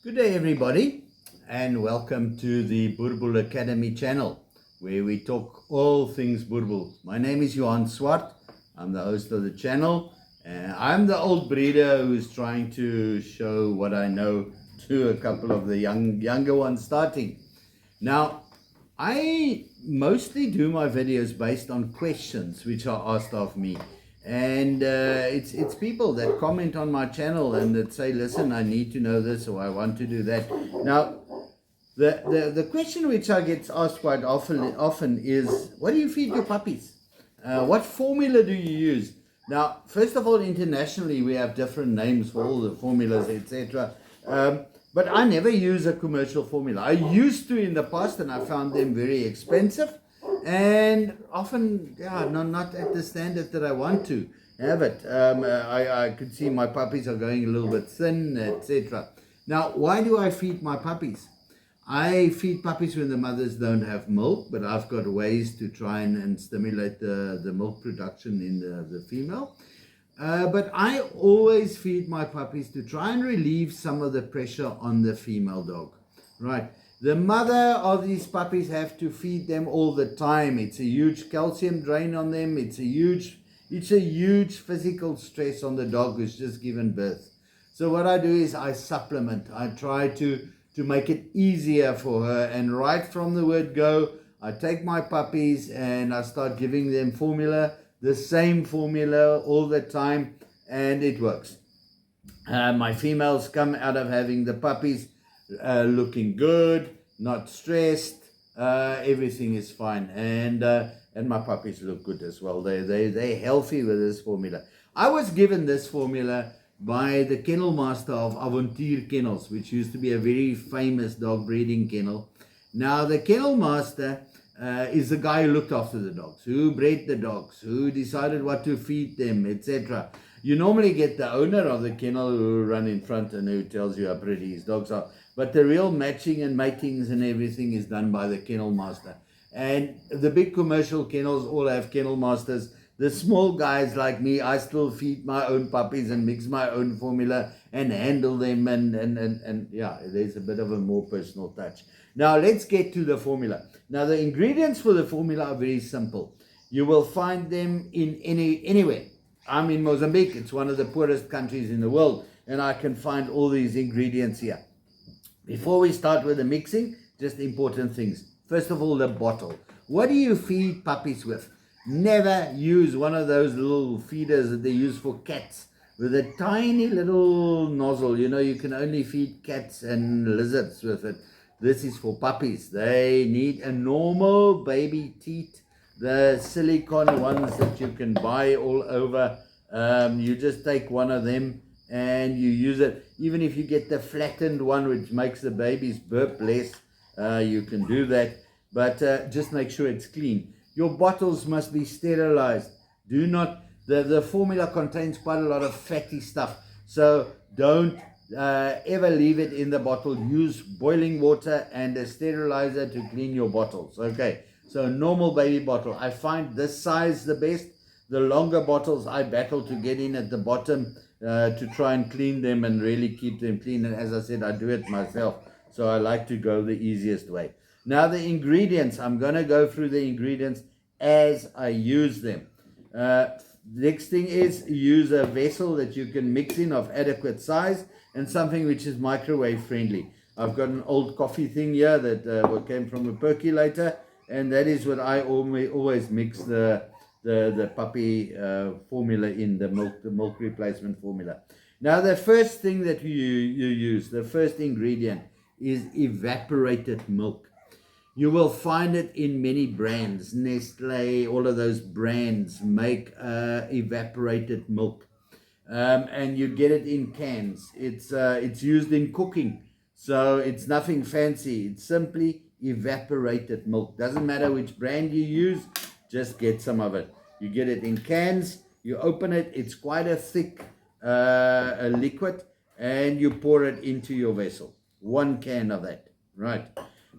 Good day, everybody, and welcome to the Boerboel Academy channel, where we talk all things Boerboel. My name is Johan Swart. I'm the host of the channel, and I'm the old breeder who's trying to show what I know to a couple of the younger ones starting. Now, I mostly do my videos based on questions which are asked of me. And it's people that comment on my channel and that say, listen, I need to know this, or I want to do that. Now, the question which I get asked quite often is, what do you feed your puppies? What formula do you use? Now, first of all, internationally, we have different names for all the formulas, etc. But I never use a commercial formula. I used to in the past, and I found them very expensive. And often, not at the standard that I want to have it. I could see my puppies are going a little bit thin, etc. Now, why do I feed my puppies? I feed puppies when the mothers don't have milk, but I've got ways to try and stimulate the milk production in the female. But I always feed my puppies to try and relieve some of the pressure on the female dog, right? The mother of these puppies have to feed them all the time. It's a huge calcium drain on them. It's a huge physical stress on the dog who's just given birth. So what I do is I supplement. I try to make it easier for her. And right from the word go, I take my puppies and I start giving them formula, the same formula all the time, and it works. My females come out of having the puppies looking good, not stressed, everything is fine, and my puppies look good as well. They're healthy with this formula. I was given this formula by the kennel master of Avontuur Kennels, which used to be a very famous dog breeding kennel. Now the kennel master is the guy who looked after the dogs, who bred the dogs, who decided what to feed them, etc. You normally get the owner of the kennel who run in front and who tells you how pretty his dogs are. But the real matching and matings and everything is done by the kennel master. And the big commercial kennels all have kennel masters. The small guys like me, I still feed my own puppies and mix my own formula and handle them. And yeah, there's a bit of a more personal touch. Now, let's get to the formula. Now, the ingredients for the formula are very simple. You will find them in anywhere. I'm in Mozambique. It's one of the poorest countries in the world, and I can find all these ingredients here. Before we start with the mixing, just important things. First of all, the bottle. What do you feed puppies with? Never use one of those little feeders that they use for cats with a tiny little nozzle. You know, you can only feed cats and lizards with it. This is for puppies. They need a normal baby teat, the silicone ones that you can buy all over. You just take one of them and you use it. Even if you get the flattened one, which makes the babies burp less, you can do that. But just make sure it's clean. Your bottles must be sterilized. Do not, the formula contains quite a lot of fatty stuff. So don't ever leave it in the bottle. Use boiling water and a sterilizer to clean your bottles. Okay, so normal baby bottle. I find this size the best. The longer bottles I battle to get in at the bottom to try and clean them and really keep them clean. And as I said, I do it myself. So I like to go the easiest way. Now the ingredients. I'm going to go through the ingredients as I use them. Next thing is use a vessel that you can mix in of adequate size and something which is microwave friendly. I've got an old coffee thing here that came from a percolator, and that is what I always mix the puppy formula in, the milk replacement formula. Now the first thing that you use, the first ingredient, is evaporated milk. You will find it in many brands. Nestle, all of those brands make evaporated milk. And you get it in cans. It's used in cooking, so it's nothing fancy. It's simply evaporated milk. Doesn't matter which brand you use, just get some of it. You get it in cans, you open it, it's quite a thick a liquid, and you pour it into your vessel. 1 can of that, right?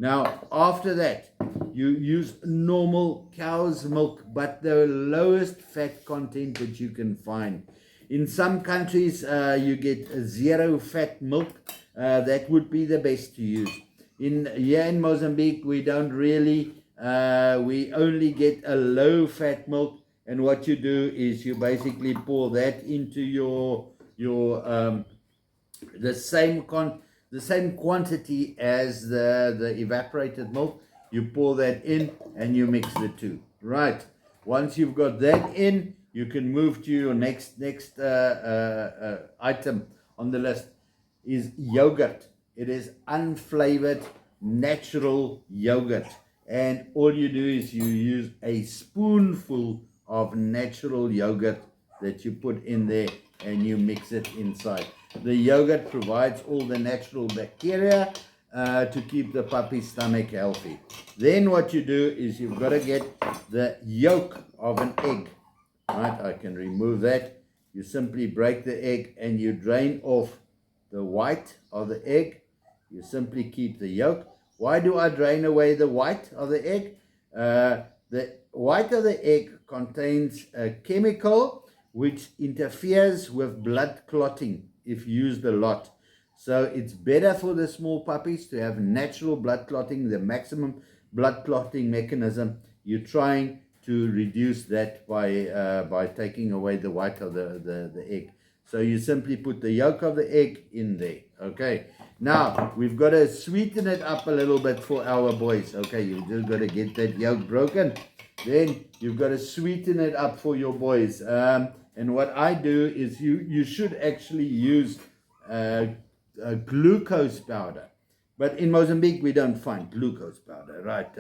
Now, after that, you use normal cow's milk, but the lowest fat content that you can find. In some countries, you get a zero fat milk. That would be the best to use. Here in Mozambique, we don't really, we only get a low fat milk. And what you do is you basically pour that into the same quantity as the evaporated milk. You pour that in and you mix the two. Right. Once you've got that in, you can move to your next item on the list is yogurt. It is unflavored, natural yogurt. And all you do is you use a spoonful of natural yogurt that you put in there and you mix it inside. The yogurt provides all the natural bacteria to keep the puppy's stomach healthy. Then what you do is you've got to get the yolk of an egg. Right, I can remove that. You simply break the egg and you drain off the white of the egg. You simply keep the yolk. Why do I drain away the white of the egg? The white of the egg contains a chemical which interferes with blood clotting if used a lot. So it's better for the small puppies to have natural blood clotting, the maximum blood clotting mechanism. You're trying to reduce that by taking away the white of the egg. So you simply put the yolk of the egg in there. Okay. Now, we've got to sweeten it up a little bit for our boys. Okay, you've just got to get that yolk broken. Then you've got to sweeten it up for your boys. And what I do is you should actually use glucose powder. But in Mozambique, we don't find glucose powder, right?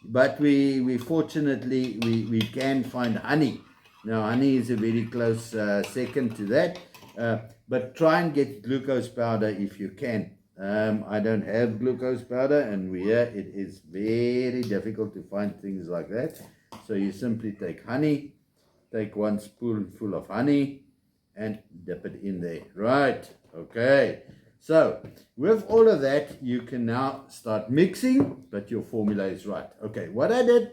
But we fortunately, we can find honey. Now, honey is a very close second to that. But try and get glucose powder if you can. I don't have glucose powder, and it is very difficult to find things like that. So you simply take honey, take 1 spoonful of honey, and dip it in there. Right, okay. So with all of that, you can now start mixing, but your formula is right. Okay, what I did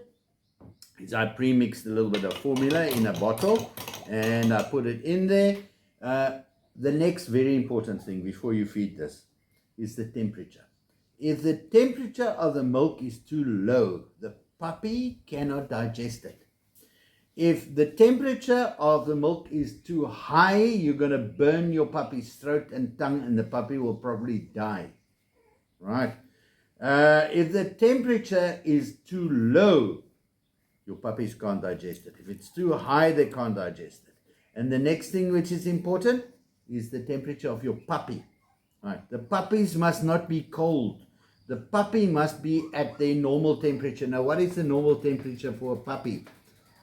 is I pre-mixed a little bit of formula in a bottle, and I put it in there. The next very important thing before you feed this is the temperature. If the temperature of the milk is too low, the puppy cannot digest it. If the temperature of the milk is too high, you're going to burn your puppy's throat and tongue, and the puppy will probably die. Right? If the temperature is too low, your puppies can't digest it. If it's too high, they can't digest it. And the next thing which is important is the temperature of your puppy. Right? The puppies must not be cold. The puppy must be at their normal temperature. Now, what is the normal temperature for a puppy?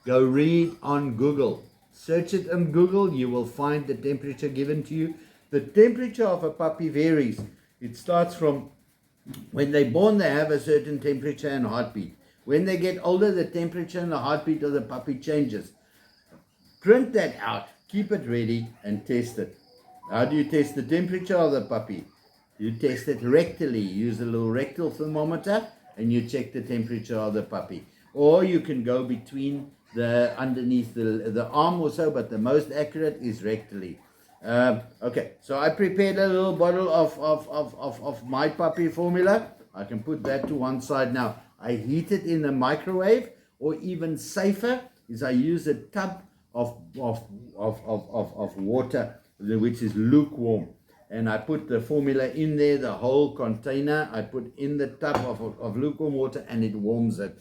Go read on Google. Search it on Google. You will find the temperature given to you. The temperature of a puppy varies. It starts from when they're born, they have a certain temperature and heartbeat. When they get older, the temperature and the heartbeat of the puppy changes. Print that out. Keep it ready and test it. How do you test the temperature of the puppy? You test it rectally. Use a little rectal thermometer and you check the temperature of the puppy. Or you can go between underneath the arm or so, but the most accurate is rectally. Okay, so I prepared a little bottle of my puppy formula. I can put that to one side now. I heat it in the microwave, or even safer is I use a tub of water, which is lukewarm, and I put the formula in there, the whole container I put in the tub of lukewarm water, and it warms it.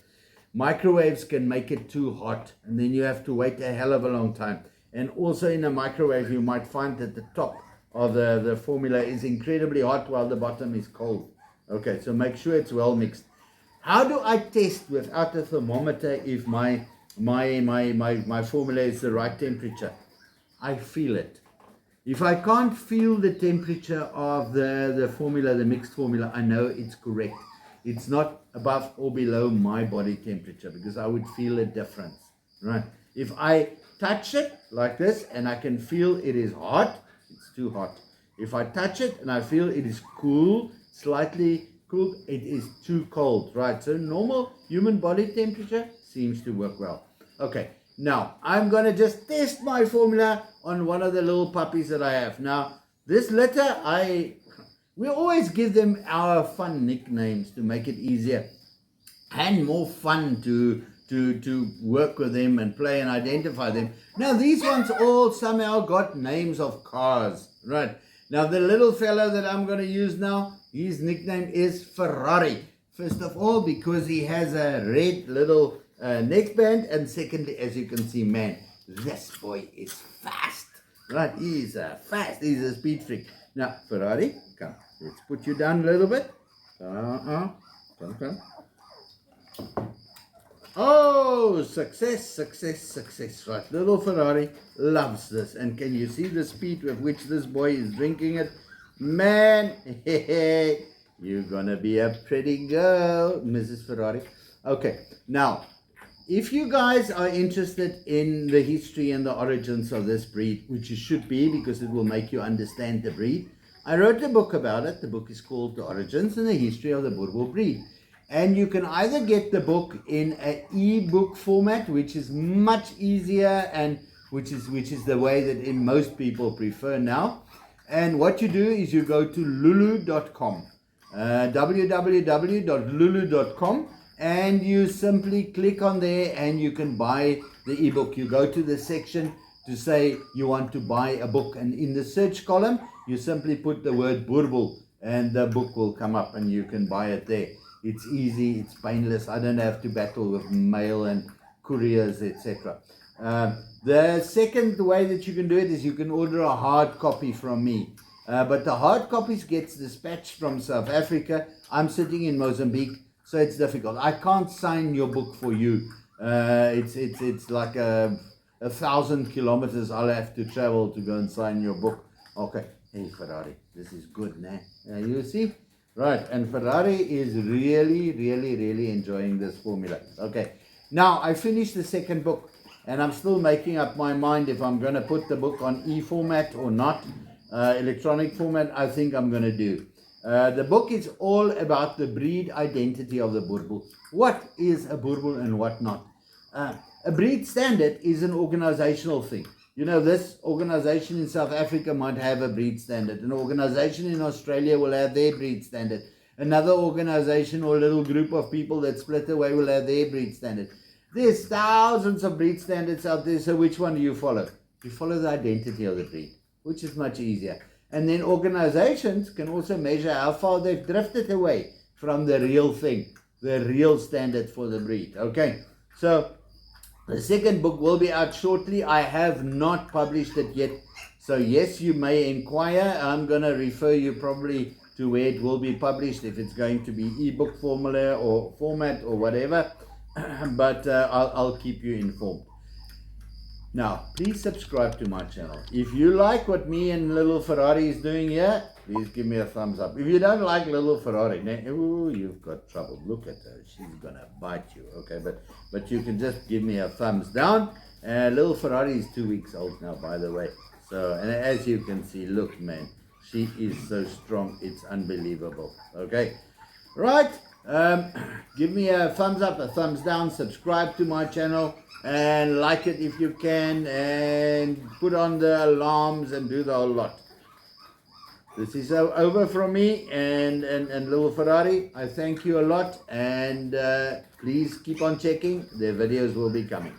Microwaves can make it too hot, and then you have to wait a hell of a long time. And also in a microwave, you might find that the top of the formula is incredibly hot while the bottom is cold. Okay, so make sure it's well mixed. How do I test without a thermometer if my formula is the right temperature? I feel it. If I can't feel the temperature of the formula, the mixed formula, I know it's correct. It's not above or below my body temperature, because I would feel a difference, right? If I touch it like this and I can feel it is hot, it's too hot. If I touch it and I feel it is cool, slightly cool, it is too cold, right? So normal human body temperature seems to work well. Okay, Now, I'm going to just test my formula on one of the little puppies that I have. Now, this litter, we always give them our fun nicknames to make it easier and more fun to work with them and play and identify them. Now, these ones all somehow got names of cars, right? Now, the little fellow that I'm going to use now, his nickname is Ferrari. First of all, because he has a red little neckband, and secondly, as you can see, man, this boy is fast, right? He's fast. He's a speed freak. Now, Ferrari, come. Let's put you down a little bit. Come. Oh, success. Right, little Ferrari loves this. And can you see the speed with which this boy is drinking it? Man, you're gonna be a pretty girl, Mrs. Ferrari. Okay, now, if you guys are interested in the history and the origins of this breed, which you should be because it will make you understand the breed, I wrote a book about it. The book is called The Origins and the History of the Boerboel Breed. And you can either get the book in an e-book format, which is much easier and which is the way that most people prefer now. And what you do is you go to lulu.com, www.lulu.com, and you simply click on there and you can buy the ebook. You go to the section to say you want to buy a book, and in the search column you simply put the word Boerboel and the book will come up and you can buy it there. It's easy, it's painless. I don't have to battle with mail and couriers, etc. The second way that you can do it is you can order a hard copy from me. But the hard copies gets dispatched from South Africa. I'm sitting in Mozambique, so it's difficult. I can't sign your book for you. It's like 1,000 kilometers I'll have to travel to go and sign your book. Okay, hey Ferrari, this is good, nah? You see? Right, and Ferrari is really enjoying this formula. Okay, now I finished the second book, and I'm still making up my mind if I'm going to put the book on e-format or not. Electronic format, I think I'm going to do. The book is all about the breed identity of the Boerboel. What is a Boerboel and what not? A breed standard is an organizational thing. You know, this organization in South Africa might have a breed standard. An organization in Australia will have their breed standard. Another organization or little group of people that split away will have their breed standard. There's thousands of breed standards out there, so which one do you follow? You follow the identity of the breed, which is much easier. And then organizations can also measure how far they've drifted away from the real thing, the real standard for the breed. Okay, so the second book will be out shortly. I have not published it yet. So yes, you may inquire. I'm going to refer you probably to where it will be published, if it's going to be ebook formula or format or whatever. But I'll keep you informed. Now, please subscribe to my channel. If you like what me and little Ferrari is doing here, please give me a thumbs up. If you don't like little Ferrari, ooh, you've got trouble. Look at her. She's going to bite you. Okay, but you can just give me a thumbs down. Little Ferrari is 2 weeks old now, by the way. So, and as you can see, look, man, she is so strong. It's unbelievable. Okay, right. Give me a thumbs up, a thumbs down, subscribe to my channel, and like it if you can, and put on the alarms and do the whole lot. This is over from me and little Ferrari. I thank you a lot, and please keep on checking. The videos will be coming.